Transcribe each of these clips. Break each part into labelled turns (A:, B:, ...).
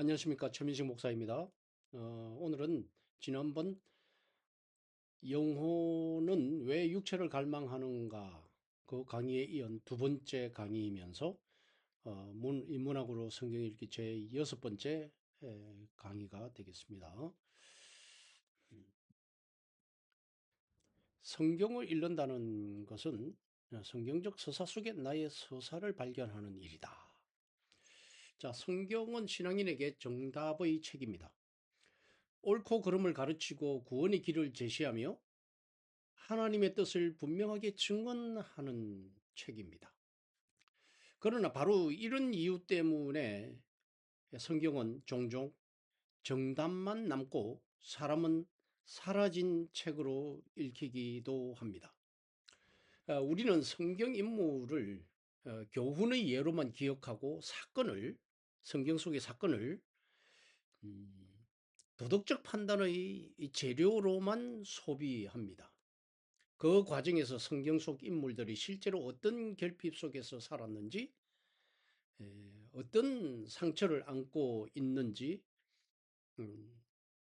A: 안녕하십니까. 최민식 목사입니다. 오늘은 지난번 영혼은 왜 육체를 갈망하는가 그 강의에 이은 두 번째 강의이면서 인문학으로 성경 읽기 제 여섯 번째 강의가 되겠습니다. 성경을 읽는다는 것은 성경적 서사 속에 나의 서사를 발견하는 일이다. 자, 성경은 신앙인에게 정답의 책입니다. 옳고 그름을 가르치고 구원의 길을 제시하며 하나님의 뜻을 분명하게 증언하는 책입니다. 그러나 바로 이런 이유 때문에 성경은 종종 정답만 남고 사람은 사라진 책으로 읽히기도 합니다. 우리는 성경 인물을 교훈의 예로만 기억하고 성경 속의 사건을 음, 도덕적 판단의 재료로만 소비합니다. 그 과정에서 성경 속 인물들이 실제로 어떤 결핍 속에서 살았는지, 어떤 상처를 안고 있는지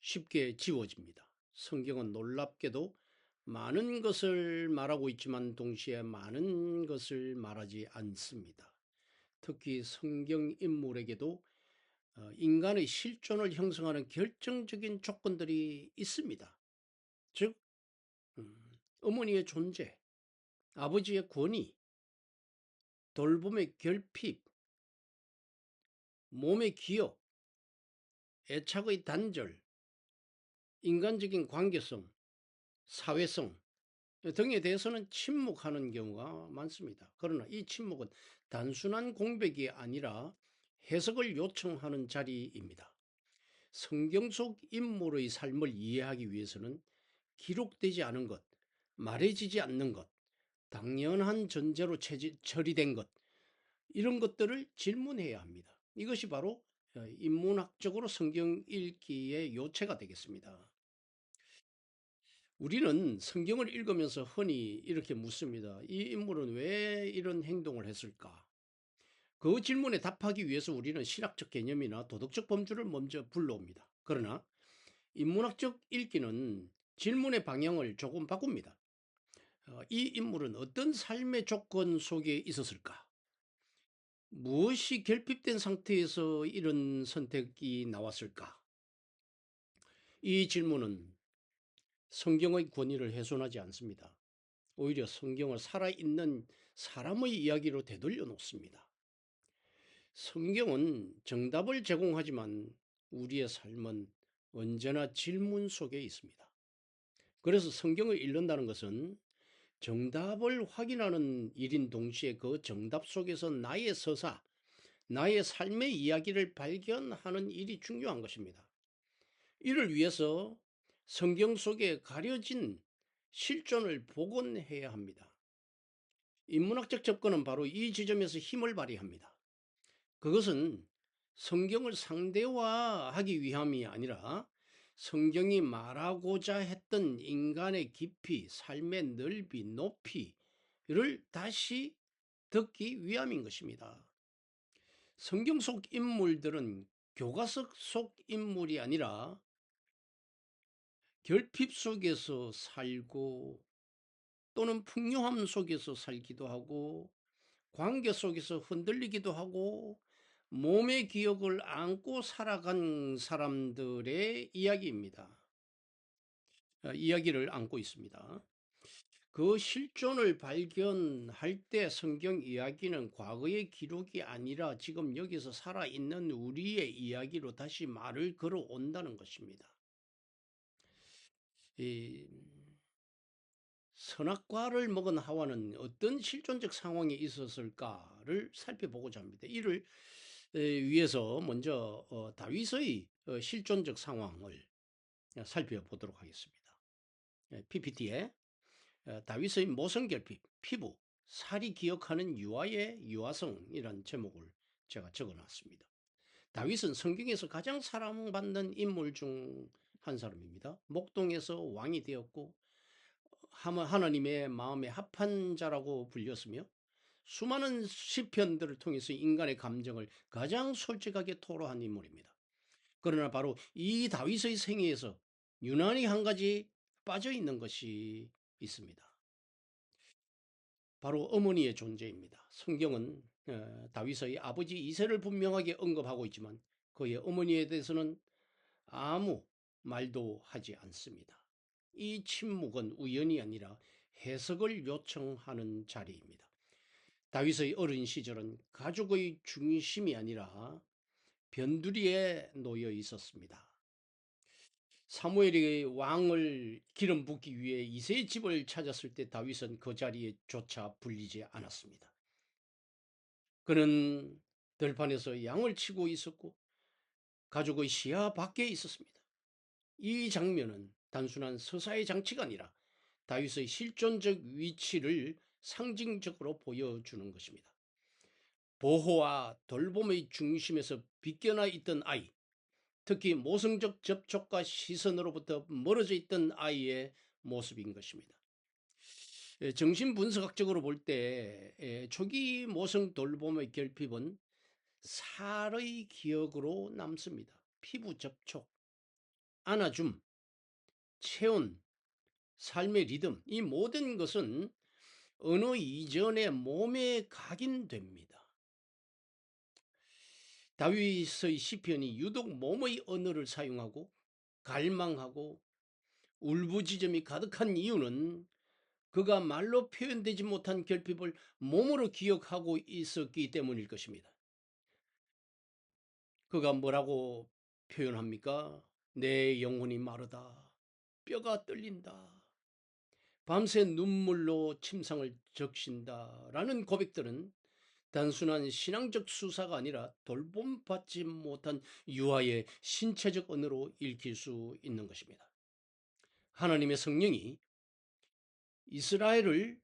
A: 쉽게 지워집니다. 성경은 놀랍게도 많은 것을 말하고 있지만 동시에 많은 것을 말하지 않습니다. 특히 성경 인물에게도 인간의 실존을 형성하는 결정적인 조건들이 있습니다. 즉, 어머니의 존재, 아버지의 권위, 돌봄의 결핍, 몸의 기억, 애착의 단절, 인간적인 관계성, 사회성 등에 대해서는 침묵하는 경우가 많습니다. 그러나 이 침묵은 단순한 공백이 아니라 해석을 요청하는 자리입니다. 성경 속 인물의 삶을 이해하기 위해서는 기록되지 않은 것, 말해지지 않는 것, 당연한 전제로 처리된 것, 이런 것들을 질문해야 합니다. 이것이 바로 인문학적으로 성경 읽기의 요체가 되겠습니다. 우리는 성경을 읽으면서 흔히 이렇게 묻습니다. 이 인물은 왜 이런 행동을 했을까? 그 질문에 답하기 위해서 우리는 신학적 개념이나 도덕적 범주를 먼저 불러옵니다. 그러나 인문학적 읽기는 질문의 방향을 조금 바꿉니다. 이 인물은 어떤 삶의 조건 속에 있었을까? 무엇이 결핍된 상태에서 이런 선택이 나왔을까? 이 질문은 성경의 권위를 훼손하지 않습니다. 오히려 성경을 살아있는 사람의 이야기로 되돌려 놓습니다. 성경은 정답을 제공하지만 우리의 삶은 언제나 질문 속에 있습니다. 그래서 성경을 읽는다는 것은 정답을 확인하는 일인 동시에 그 정답 속에서 나의 서사, 나의 삶의 이야기를 발견하는 일이 중요한 것입니다. 이를 위해서 성경 속에 가려진 실존을 복원해야 합니다. 인문학적 접근은 바로 이 지점에서 힘을 발휘합니다. 그것은 성경을 상대화하기 위함이 아니라 성경이 말하고자 했던 인간의 깊이, 삶의 넓이, 높이를 다시 듣기 위함인 것입니다. 성경 속 인물들은 교과서 속 인물이 아니라 결핍 속에서 살고 또는 풍요함 속에서 살기도 하고 관계 속에서 흔들리기도 하고 몸의 기억을 안고 살아간 사람들의 이야기입니다. 이야기를 안고 있습니다. 그 실존을 발견할 때 성경 이야기는 과거의 기록이 아니라 지금 여기서 살아있는 우리의 이야기로 다시 말을 걸어온다는 것입니다. 이 선악과를 먹은 하와는 어떤 실존적 상황에 있었을까를 살펴보고자 합니다. 이를 위해서 먼저 다윗의 실존적 상황을 살펴보도록 하겠습니다. PPT에 다윗의 모성결핍, 피부, 살이 기억하는 유아의 유아성이란 제목을 제가 적어놨습니다. 다윗은 성경에서 가장 사랑받는 인물 중 한 사람입니다. 목동에서 왕이 되었고 하나님의 마음에 합한 자라고 불렸으며 수많은 시편들을 통해서 인간의 감정을 가장 솔직하게 토로한 인물입니다. 그러나 바로 이 다윗의 생애에서 유난히 한 가지 빠져 있는 것이 있습니다. 바로 어머니의 존재입니다. 성경은 다윗의 아버지 이세를 분명하게 언급하고 있지만 그의 어머니에 대해서는 아무 말도 하지 않습니다. 이 침묵은 우연이 아니라 해석을 요청하는 자리입니다. 다윗의 어린 시절은 가족의 중심이 아니라 변두리에 놓여 있었습니다. 사무엘이 왕을 기름 붓기 위해 이새의 집을 찾았을 때 다윗은 그 자리에 조차 불리지 않았습니다. 그는 들판에서 양을 치고 있었고 가족의 시야 밖에 있었습니다. 이 장면은 단순한 서사의 장치가 아니라 다윗의 실존적 위치를 상징적으로 보여주는 것입니다. 보호와 돌봄의 중심에서 비껴나 있던 아이, 특히 모성적 접촉과 시선으로부터 멀어져 있던 아이의 모습인 것입니다. 정신분석학적으로 볼 때 초기 모성 돌봄의 결핍은 살의 기억으로 남습니다. 피부 접촉, 안아줌, 체온, 삶의 리듬, 이 모든 것은 언어 이전에 몸에 각인됩니다. 다윗의 시편이 유독 몸의 언어를 사용하고 갈망하고 울부짖음이 가득한 이유는 그가 말로 표현되지 못한 결핍을 몸으로 기억하고 있었기 때문일 것입니다. 그가 뭐라고 표현합니까? 내 영혼이 마르다. 뼈가 떨린다. 밤새 눈물로 침상을 적신다. 라는 고백들은 단순한 신앙적 수사가 아니라 돌봄받지 못한 유아의 신체적 언어로 읽힐 수 있는 것입니다. 하나님의 성령이 이스라엘을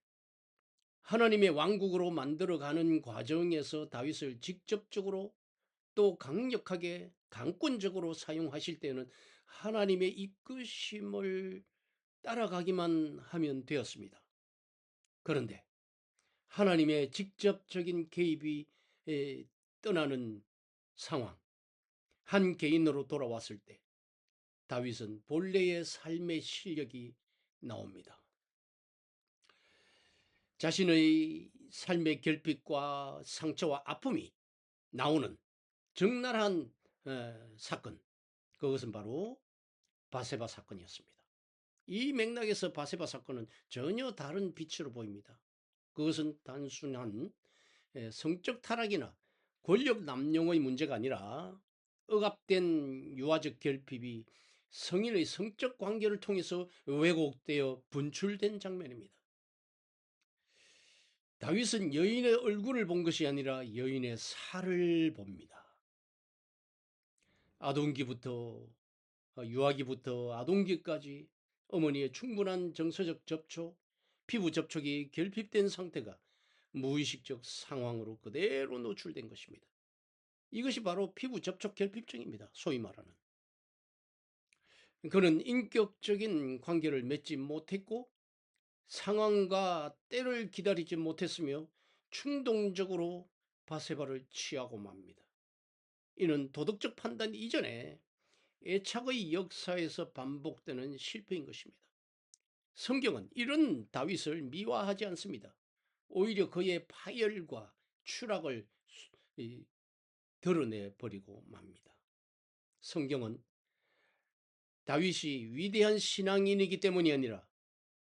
A: 하나님의 왕국으로 만들어가는 과정에서 다윗을 직접적으로 또 강력하게 강권적으로 사용하실 때는 하나님의 이끄심을 따라가기만 하면 되었습니다. 그런데 하나님의 직접적인 개입이 떠나는 상황, 한 개인으로 돌아왔을 때 다윗은 본래의 삶의 실력이 나옵니다. 자신의 삶의 결핍과 상처와 아픔이 나오는 적나라한 사건, 그것은 바로 바세바 사건이었습니다. 이 맥락에서 바세바 사건은 전혀 다른 빛으로 보입니다. 그것은 단순한 성적 타락이나 권력 남용의 문제가 아니라 억압된 유아적 결핍이 성인의 성적 관계를 통해서 왜곡되어 분출된 장면입니다. 다윗은 여인의 얼굴을 본 것이 아니라 여인의 살을 봅니다. 아동기부터 유아기부터 아동기까지 어머니의 충분한 정서적 접촉, 피부 접촉이 결핍된 상태가 무의식적 상황으로 그대로 노출된 것입니다. 이것이 바로 피부 접촉 결핍증입니다. 소위 말하는. 그는 인격적인 관계를 맺지 못했고 상황과 때를 기다리지 못했으며 충동적으로 바세바를 취하고 맙니다. 이는 도덕적 판단 이전에 애착의 역사에서 반복되는 실패인 것입니다. 성경은 이런 다윗을 미화하지 않습니다. 오히려 그의 파열과 추락을 드러내 버리고 맙니다. 성경은 다윗이 위대한 신앙인이기 때문이 아니라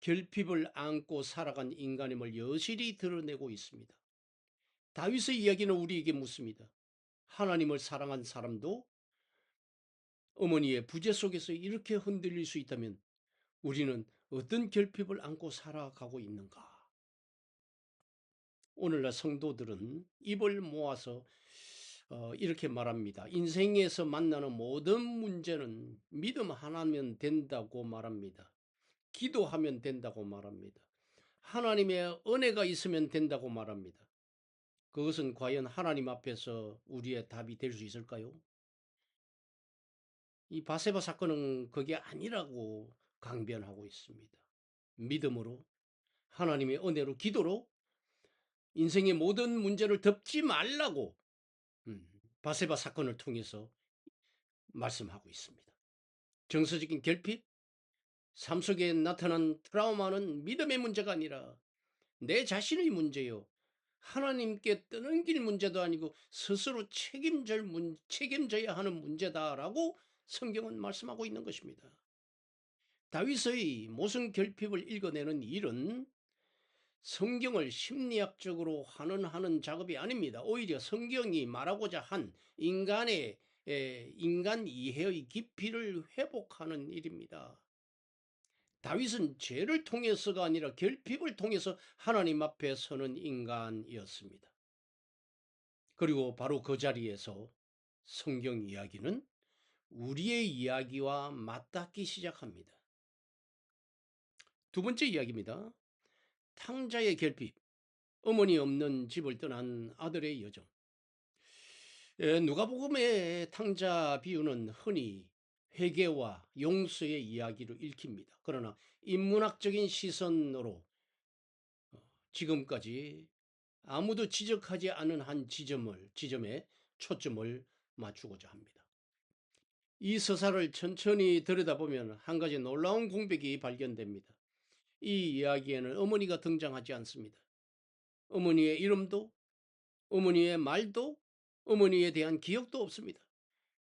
A: 결핍을 안고 살아간 인간임을 여실히 드러내고 있습니다. 다윗의 이야기는 우리에게 묻습니다. 하나님을 사랑한 사람도 어머니의 부재 속에서 이렇게 흔들릴 수 있다면 우리는 어떤 결핍을 안고 살아가고 있는가? 오늘날 성도들은 입을 모아서 이렇게 말합니다. 인생에서 만나는 모든 문제는 믿음 하나면 된다고 말합니다. 기도하면 된다고 말합니다. 하나님의 은혜가 있으면 된다고 말합니다. 그것은 과연 하나님 앞에서 우리의 답이 될 수 있을까요? 이 바세바 사건은 그게 아니라고 강변하고 있습니다. 믿음으로, 하나님의 은혜로, 기도로 인생의 모든 문제를 덮지 말라고 바세바 사건을 통해서 말씀하고 있습니다. 정서적인 결핍, 삶 속에 나타난 트라우마는 믿음의 문제가 아니라 내 자신의 문제요. 하나님께 떠넘길 문제도 아니고 스스로 책임져야 하는 문제다라고 성경은 말씀하고 있는 것입니다. 다윗의 모성 결핍을 읽어내는 일은 성경을 심리학적으로 환원하는 작업이 아닙니다. 오히려 성경이 말하고자 한 인간 이해의 깊이를 회복하는 일입니다. 다윗은 죄를 통해서가 아니라 결핍을 통해서 하나님 앞에 서는 인간이었습니다. 그리고 바로 그 자리에서 성경 이야기는 우리의 이야기와 맞닿기 시작합니다. 두 번째 이야기입니다. 탕자의 결핍, 어머니 없는 집을 떠난 아들의 여정. 누가복음의 탕자 비유는 흔히 회개와 용서의 이야기로 읽힙니다. 그러나 인문학적인 시선으로 지금까지 아무도 지적하지 않은 한 지점에 초점을 맞추고자 합니다. 이 서사를 천천히 들여다보면 한 가지 놀라운 공백이 발견됩니다. 이 이야기에는 어머니가 등장하지 않습니다. 어머니의 이름도, 어머니의 말도, 어머니에 대한 기억도 없습니다.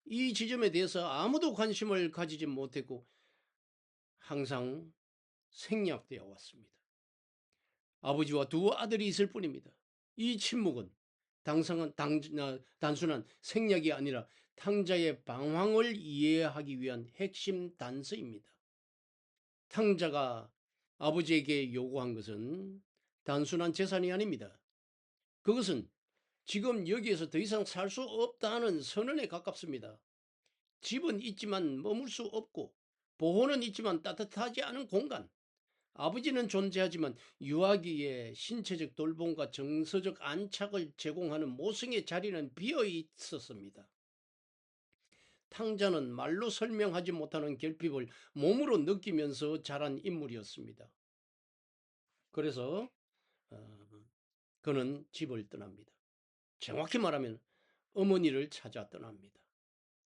A: 이 지점에 대해서 아무도 관심을 가지지 못했고 항상 생략되어 왔습니다. 아버지와 두 아들이 있을 뿐입니다. 이 침묵은 단순한 생략이 아니라 탕자의 방황을 이해하기 위한 핵심 단서입니다. 탕자가 아버지에게 요구한 것은 단순한 재산이 아닙니다. 그것은 지금 여기에서 더 이상 살 수 없다는 선언에 가깝습니다. 집은 있지만 머물 수 없고 보호는 있지만 따뜻하지 않은 공간. 아버지는 존재하지만 유아기의 신체적 돌봄과 정서적 안착을 제공하는 모성의 자리는 비어 있었습니다. 탕자는 말로 설명하지 못하는 결핍을 몸으로 느끼면서 자란 인물이었습니다. 그래서 그는 집을 떠납니다. 정확히 말하면 어머니를 찾아 떠납니다.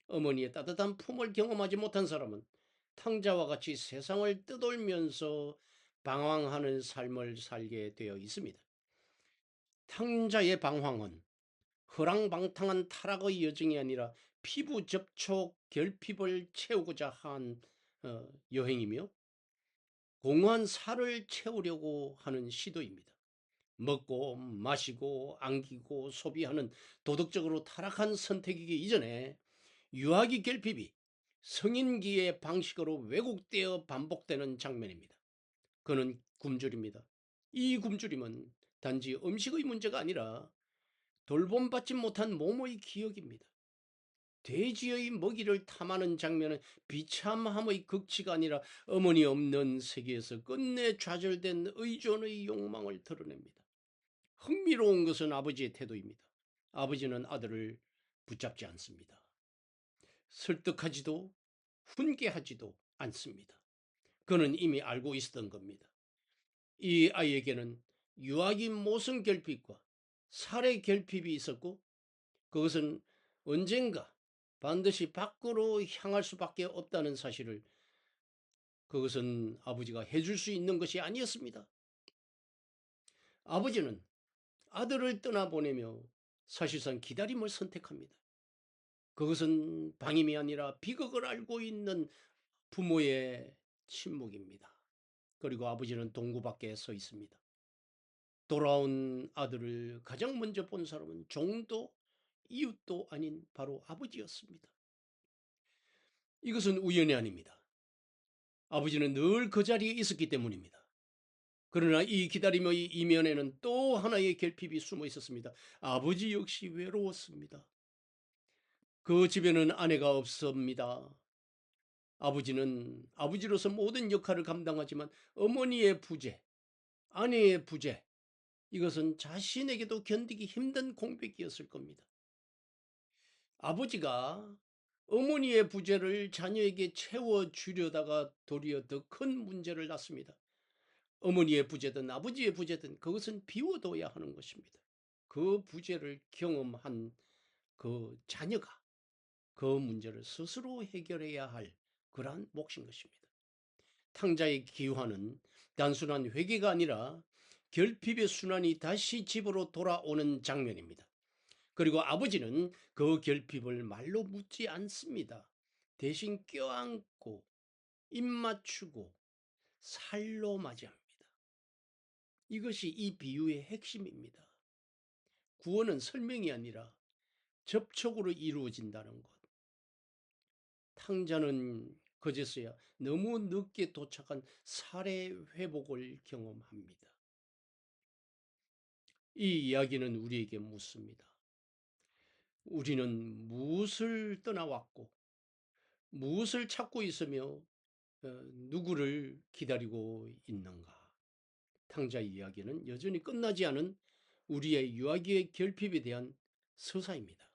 A: 어머니의 따뜻한 품을 경험하지 못한 사람은 탕자와 같이 세상을 떠돌면서 방황하는 삶을 살게 되어 있습니다. 탕자의 방황은 허랑방탕한 타락의 여정이 아니라 피부 접촉 결핍을 채우고자 한 여행이며 공허한 살을 채우려고 하는 시도입니다. 먹고 마시고 안기고 소비하는 도덕적으로 타락한 선택이기 이전에 유아기 결핍이 성인기의 방식으로 왜곡되어 반복되는 장면입니다. 그는 굶주립니다. 이 굶주림은 단지 음식의 문제가 아니라 돌봄받지 못한 몸의 기억입니다. 돼지의 먹이를 탐하는 장면은 비참함의 극치가 아니라 어머니 없는 세계에서 끝내 좌절된 의존의 욕망을 드러냅니다. 흥미로운 것은 아버지의 태도입니다. 아버지는 아들을 붙잡지 않습니다. 설득하지도 훈계하지도 않습니다. 그는 이미 알고 있었던 겁니다. 이 아이에게는 유아기 모성 결핍과 살해 결핍이 있었고 그것은 언젠가 반드시 밖으로 향할 수밖에 없다는 사실을 그것은 아버지가 해줄 수 있는 것이 아니었습니다. 아버지는 아들을 떠나보내며 사실상 기다림을 선택합니다. 그것은 방임이 아니라 비극을 알고 있는 부모의 침묵입니다. 그리고 아버지는 동구 밖에 서 있습니다. 돌아온 아들을 가장 먼저 본 사람은 종도 이웃도 아닌 바로 아버지였습니다. 이것은 우연이 아닙니다. 아버지는 늘 그 자리에 있었기 때문입니다. 그러나 이 기다림의 이면에는 또 하나의 결핍이 숨어 있었습니다. 아버지 역시 외로웠습니다. 그 집에는 아내가 없습니다. 아버지는 아버지로서 모든 역할을 감당하지만 어머니의 부재, 아내의 부재, 이것은 자신에게도 견디기 힘든 공백이었을 겁니다. 아버지가 어머니의 부재를 자녀에게 채워주려다가 도리어 더 큰 문제를 낳습니다. 어머니의 부재든 아버지의 부재든 그것은 비워둬야 하는 것입니다. 그 부재를 경험한 그 자녀가 그 문제를 스스로 해결해야 할 그러한 몫인 것입니다. 탕자의 기화는 단순한 회개가 아니라 결핍의 순환이 다시 집으로 돌아오는 장면입니다. 그리고 아버지는 그 결핍을 말로 묻지 않습니다. 대신 껴안고 입 맞추고 살로 맞이합니다. 이것이 이 비유의 핵심입니다. 구원은 설명이 아니라 접촉으로 이루어진다는 것. 탕자는 그제서야 너무 늦게 도착한 살해 회복을 경험합니다. 이 이야기는 우리에게 묻습니다. 우리는 무엇을 떠나왔고 무엇을 찾고 있으며 누구를 기다리고 있는가? 탕자 이야기는 여전히 끝나지 않은 우리의 유아기의 결핍에 대한 서사입니다.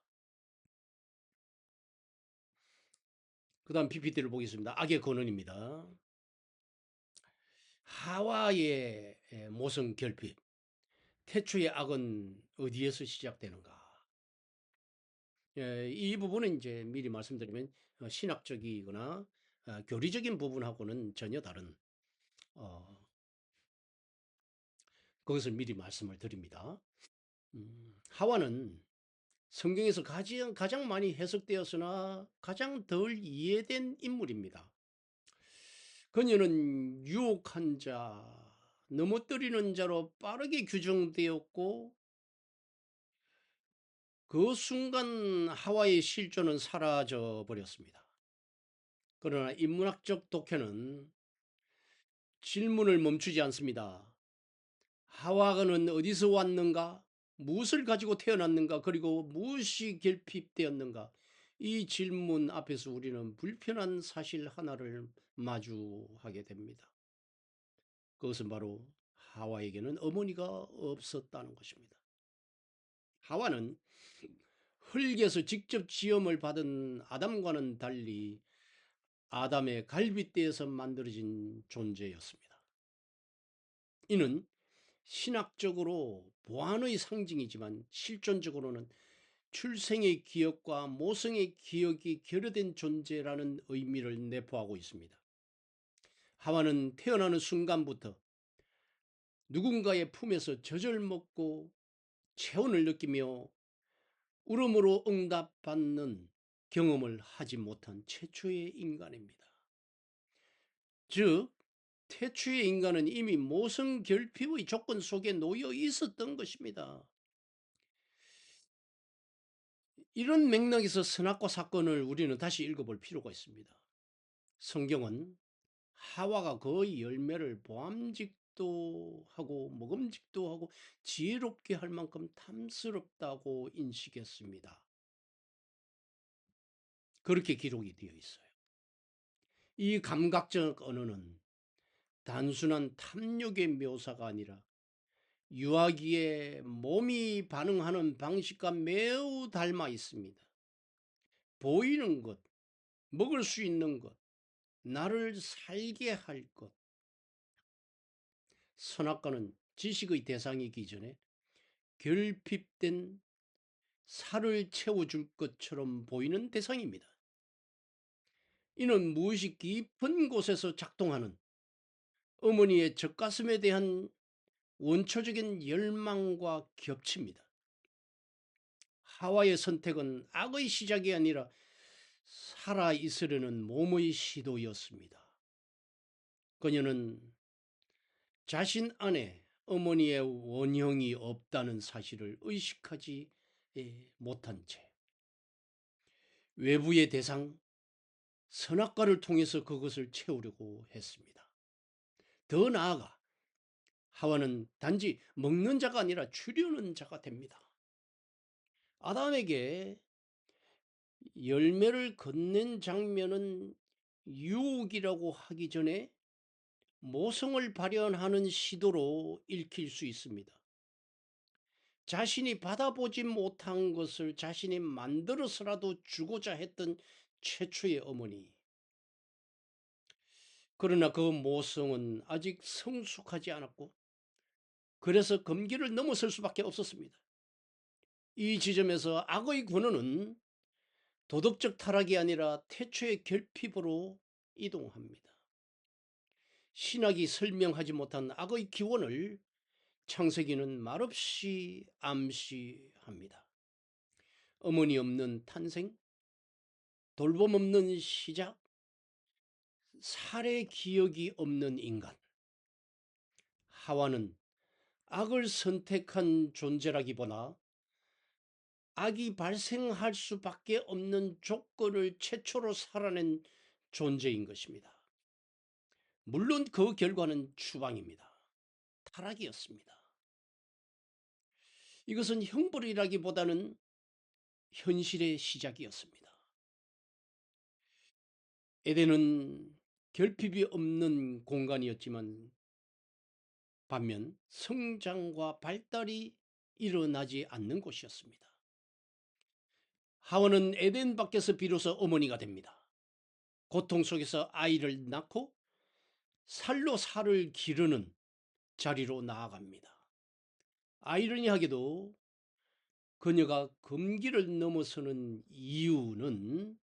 A: 그 다음 PPT를 보겠습니다. 악의 근원입니다. 하와의 모성 결핍. 태초의 악은 어디에서 시작되는가? 이 부분은 이제 미리 말씀드리면 신학적이거나 교리적인 부분하고는 전혀 다른 그것을 미리 말씀을 드립니다. 하와는 성경에서 가장 많이 해석되었으나 가장 덜 이해된 인물입니다. 그녀는 유혹한 자, 넘어뜨리는 자로 빠르게 규정되었고 그 순간 하와의 실존은 사라져 버렸습니다. 그러나 인문학적 독해는 질문을 멈추지 않습니다. 하와는 어디서 왔는가? 무엇을 가지고 태어났는가? 그리고 무엇이 결핍되었는가? 이 질문 앞에서 우리는 불편한 사실 하나를 마주하게 됩니다. 그것은 바로 하와에게는 어머니가 없었다는 것입니다. 하와는 흙에서 직접 지음을 받은 아담과는 달리 아담의 갈빗대에서 만들어진 존재였습니다. 이는 신학적으로 보안의 상징이지만 실존적으로는 출생의 기억과 모성의 기억이 결여된 존재라는 의미를 내포하고 있습니다. 하와는 태어나는 순간부터 누군가의 품에서 젖을 먹고 체온을 느끼며 울음으로 응답받는 경험을 하지 못한 최초의 인간입니다. 즉 태초의 인간은 이미 모성 결핍의 조건 속에 놓여 있었던 것입니다. 이런 맥락에서 선악과 사건을 우리는 다시 읽어볼 필요가 있습니다. 성경은 하와가 그 열매를 보암직도 하고 먹음직도 하고 지혜롭게 할 만큼 탐스럽다고 인식했습니다. 그렇게 기록이 되어 있어요. 이 감각적 언어는 단순한 탐욕의 묘사가 아니라 유아기의 몸이 반응하는 방식과 매우 닮아 있습니다. 보이는 것, 먹을 수 있는 것, 나를 살게 할 것. 선악과는 지식의 대상이기 전에 결핍된 살을 채워줄 것처럼 보이는 대상입니다. 이는 무엇이 깊은 곳에서 작동하는 어머니의 젖가슴에 대한 원초적인 열망과 겹칩니다. 하와의 선택은 악의 시작이 아니라 살아있으려는 몸의 시도였습니다. 그녀는 자신 안에 어머니의 원형이 없다는 사실을 의식하지 못한 채 외부의 대상, 선악과를 통해서 그것을 채우려고 했습니다. 더 나아가 하와는 단지 먹는 자가 아니라 주려는 자가 됩니다. 아담에게 열매를 건넨 장면은 유혹이라고 하기 전에 모성을 발현하는 시도로 읽힐 수 있습니다. 자신이 받아보지 못한 것을 자신이 만들어서라도 주고자 했던 최초의 어머니. 그러나 그 모성은 아직 성숙하지 않았고 그래서 금기를 넘어설 수밖에 없었습니다. 이 지점에서 악의 권한은 도덕적 타락이 아니라 태초의 결핍으로 이동합니다. 신학이 설명하지 못한 악의 기원을 창세기는 말없이 암시합니다. 어머니 없는 탄생, 돌봄 없는 시작, 살해 기억이 없는 인간. 하와는 악을 선택한 존재라기보다 악이 발생할 수밖에 없는 조건을 최초로 살아낸 존재인 것입니다. 물론 그 결과는 추방입니다. 타락이었습니다. 이것은 형벌이라기보다는 현실의 시작이었습니다. 에덴은 결핍이 없는 공간이었지만 반면 성장과 발달이 일어나지 않는 곳이었습니다. 하와는 에덴 밖에서 비로소 어머니가 됩니다. 고통 속에서 아이를 낳고 살로 살을 기르는 자리로 나아갑니다. 아이러니하게도 그녀가 금기를 넘어서는 이유는,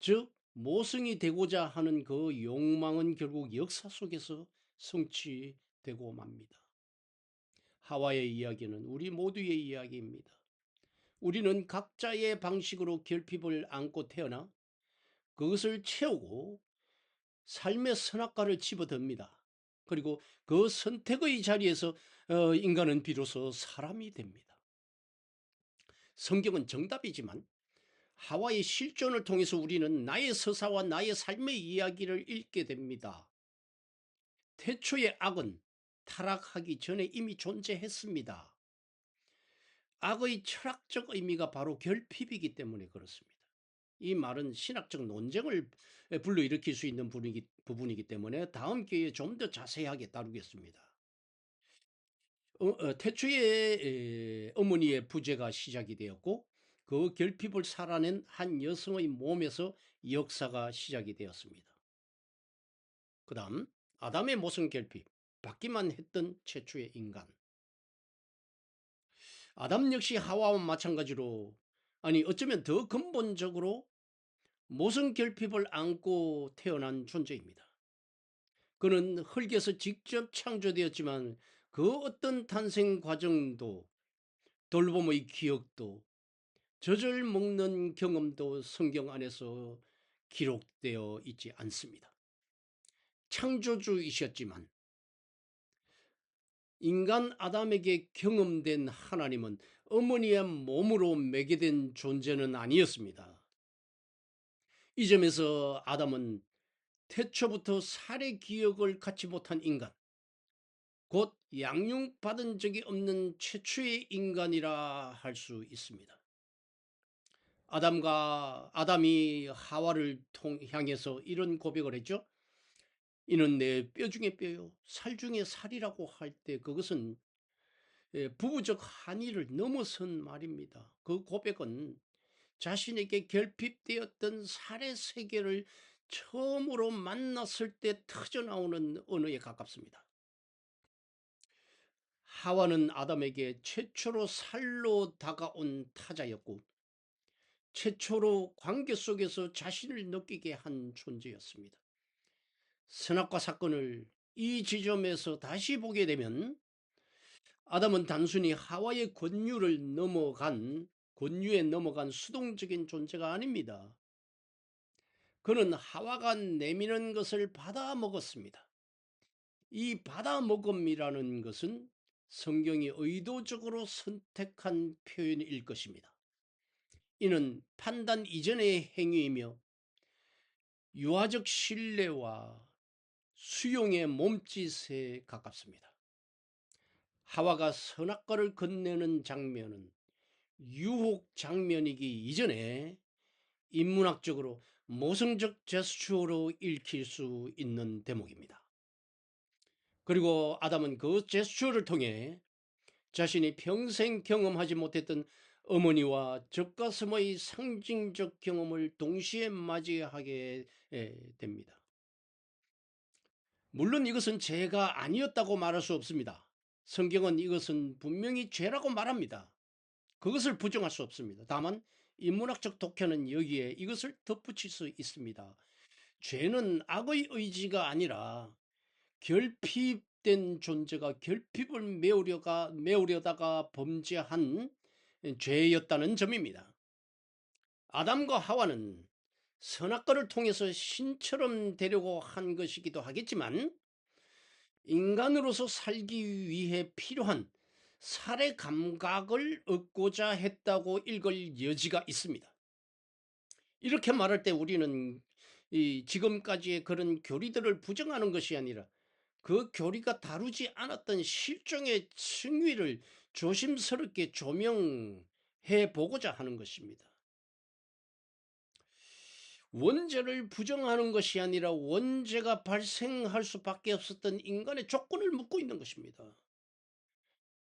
A: 즉 모성이 되고자 하는 그 욕망은 결국 역사 속에서 성취되고 맙니다. 하와의 이야기는 우리 모두의 이야기입니다. 우리는 각자의 방식으로 결핍을 안고 태어나 그것을 채우고 삶의 선악과를 집어듭니다. 그리고 그 선택의 자리에서 인간은 비로소 사람이 됩니다. 성경은 정답이지만 하와의 실존을 통해서 우리는 나의 서사와 나의 삶의 이야기를 읽게 됩니다. 태초의 악은 타락하기 전에 이미 존재했습니다. 악의 철학적 의미가 바로 결핍이기 때문에 그렇습니다. 이 말은 신학적 논쟁을 불러일으킬 수 있는 부분이기 때문에 다음 기회에 좀 더 자세하게 다루겠습니다. 태초에 어머니의 부재가 시작이 되었고 그 결핍을 살아낸 한 여성의 몸에서 역사가 시작이 되었습니다. 그 다음 아담의 모성 결핍, 받기만 했던 최초의 인간. 아담 역시 하와와 마찬가지로, 아니 어쩌면 더 근본적으로 모성 결핍을 안고 태어난 존재입니다. 그는 흙에서 직접 창조되었지만 그 어떤 탄생 과정도, 돌봄의 기억도, 젖을 먹는 경험도 성경 안에서 기록되어 있지 않습니다. 창조주이셨지만 인간 아담에게 경험된 하나님은 어머니의 몸으로 매개된 존재는 아니었습니다. 이 점에서 아담은 태초부터 살의 기억을 갖지 못한 인간, 곧 양육받은 적이 없는 최초의 인간이라 할 수 있습니다. 아담이 하와를 향해서 이런 고백을 했죠. 이는 내 뼈 중에 뼈요 살 중에 살이라고 할 때 그것은 부부적 한의를 넘어선 말입니다. 그 고백은 자신에게 결핍되었던 살의 세계를 처음으로 만났을 때 터져나오는 언어에 가깝습니다. 하와는 아담에게 최초로 살로 다가온 타자였고 최초로 관계 속에서 자신을 느끼게 한 존재였습니다. 선악과 사건을 이 지점에서 다시 보게 되면 아담은 단순히 하와의 권유에 넘어간 수동적인 존재가 아닙니다. 그는 하와가 내미는 것을 받아 먹었습니다. 이 받아 먹음이라는 것은 성경이 의도적으로 선택한 표현일 것입니다. 이는 판단 이전의 행위이며 유아적 신뢰와 수용의 몸짓에 가깝습니다. 하와가 선악과를 건네는 장면은 유혹 장면이기 이전에 인문학적으로 모성적 제스처로 읽힐 수 있는 대목입니다. 그리고 아담은 그 제스처를 통해 자신이 평생 경험하지 못했던 어머니와 젖가슴의 상징적 경험을 동시에 맞이하게 됩니다. 물론 이것은 죄가 아니었다고 말할 수 없습니다. 성경은 이것은 분명히 죄라고 말합니다. 그것을 부정할 수 없습니다. 다만 인문학적 독해는 여기에 이것을 덧붙일 수 있습니다. 죄는 악의 의지가 아니라 결핍된 존재가 결핍을 메우려다가 범죄한 죄였다는 점입니다. 아담과 하와는 선악과를 통해서 신처럼 되려고 한 것이기도 하겠지만 인간으로서 살기 위해 필요한 살의 감각을 얻고자 했다고 읽을 여지가 있습니다. 이렇게 말할 때 우리는 이 지금까지의 그런 교리들을 부정하는 것이 아니라 그 교리가 다루지 않았던 실종의 층위를 조심스럽게 조명해 보고자 하는 것입니다. 원죄를 부정하는 것이 아니라 원죄가 발생할 수밖에 없었던 인간의 조건을 묻고 있는 것입니다.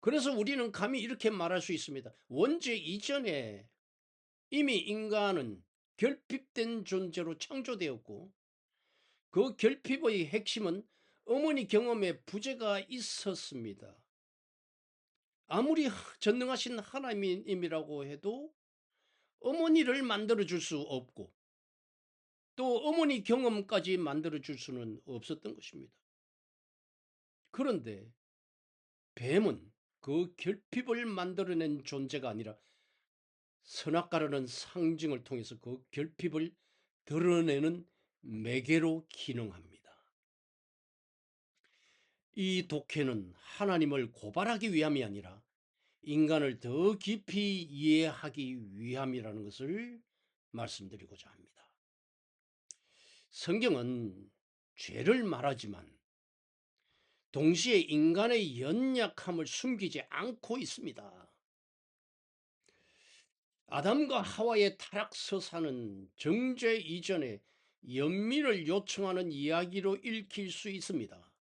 A: 그래서 우리는 감히 이렇게 말할 수 있습니다. 원죄 이전에 이미 인간은 결핍된 존재로 창조되었고 그 결핍의 핵심은 어머니 경험에 부재가 있었습니다. 아무리 전능하신 하나님이라고 해도 어머니를 만들어 줄 수 없고 또 어머니 경험까지 만들어 줄 수는 없었던 것입니다. 그런데 뱀은 그 결핍을 만들어낸 존재가 아니라 선악과라는 상징을 통해서 그 결핍을 드러내는 매개로 기능합니다. 이 독해는 하나님을 고발하기 위함이 아니라 인간을 더 깊이 이해하기 위함이라는 것을 말씀드리고자 합니다. 성경은 죄를 말하지만 동시에 인간의 연약함을 숨기지 않고 있습니다. 아담과 하와의 타락서사는 정죄 이전에 연민을 요청하는 이야기로 읽힐 수 있습니다.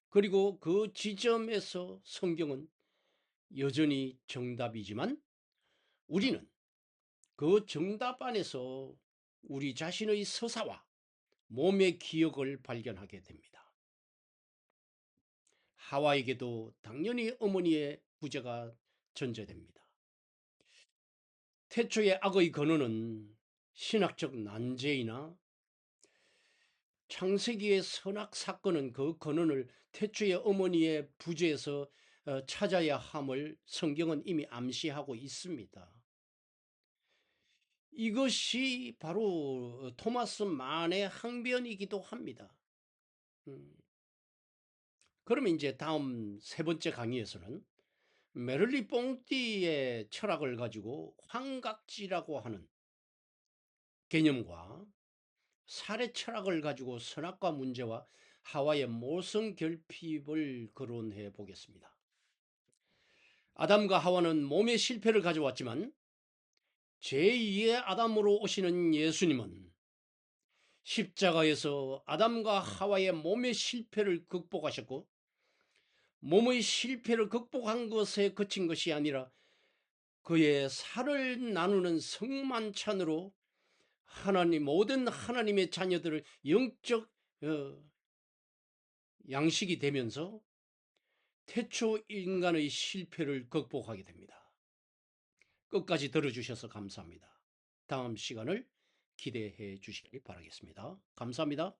A: 그리고 그 지점에서 성경은 여전히 정답이지만 우리는 그 정답 안에서 우리 자신의 서사와 몸의 기억을 발견하게 됩니다. 하와에게도 당연히 어머니의 부재가 전제됩니다. 태초의 악의 근원은 신학적 난제이나 창세기의 선악 사건은 그 근원을 태초의 어머니의 부재에서 찾아야 함을 성경은 이미 암시하고 있습니다. 이것이 바로 토마스 만의 항변이기도 합니다. 그러면 이제 다음 세 번째 강의에서는 메를리 뽕띠의 철학을 가지고 환각지라고 하는 개념과 살해 철학을 가지고 선악과 문제와 하와의 모성 결핍을 거론해 보겠습니다. 아담과 하와는 몸의 실패를 가져왔지만 제2의 아담으로 오시는 예수님은 십자가에서 아담과 하와의 몸의 실패를 극복하셨고 몸의 실패를 극복한 것에 그친 것이 아니라 그의 살을 나누는 성만찬으로 모든 하나님의 자녀들을 영적 양식이 되면서 태초 인간의 실패를 극복하게 됩니다. 끝까지 들어주셔서 감사합니다. 다음 시간을 기대해 주시기 바라겠습니다. 감사합니다.